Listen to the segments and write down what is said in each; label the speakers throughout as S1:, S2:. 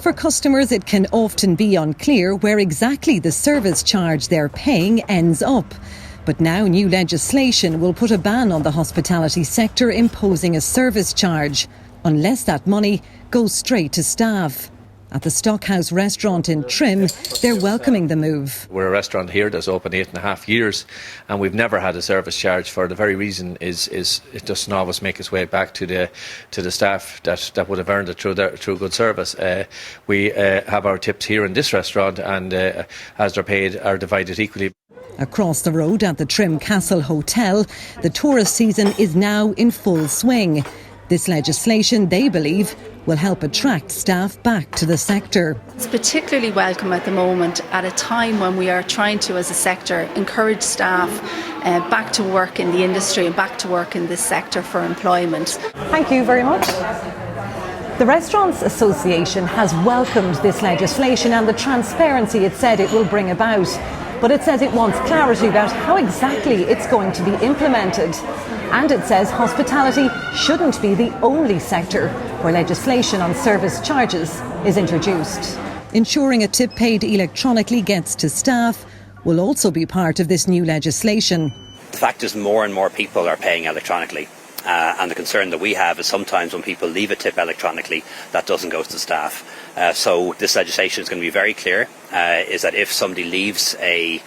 S1: For customers, it can often be unclear where exactly the service charge they're paying ends up. But now new legislation will put a ban on the hospitality sector imposing a service charge, unless that money goes straight to staff. At the Stockhouse restaurant in Trim, they're welcoming the move.
S2: We're a restaurant here that's open 8.5 years, and we've never had a service charge. For the very reason is it doesn't always make its way back to the staff that would have earned it through good service. We have our tips here in this restaurant, and as they're paid, are divided equally.
S1: Across the road at the Trim Castle Hotel, the tourist season is now in full swing. This legislation, they believe, will help attract staff back to the sector.
S3: It's particularly welcome at the moment, at a time when we are trying to, as a sector, encourage staff back to work in the industry and back to work in this sector for employment.
S1: Thank you very much. The Restaurants Association has welcomed this legislation and the transparency it said it will bring about. But it says it wants clarity about how exactly it's going to be implemented. And it says hospitality shouldn't be the only sector where legislation on service charges is introduced. Ensuring a tip paid electronically gets to staff will also be part of this new legislation.
S4: The fact is, more and more people are paying electronically. And the concern that we have is sometimes when people leave a tip electronically, that doesn't go to staff. So this legislation is going to be very clear, is that if somebody leaves a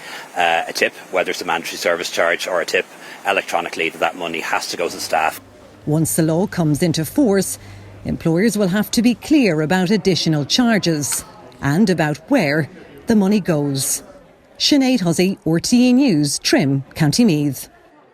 S4: tip, whether it's a mandatory service charge or a tip, electronically, that money has to go to staff. Once the law comes into force, employers will have to be clear about additional charges and about where the money goes. Sinead Hussey, RTE News, Trim, County Meath.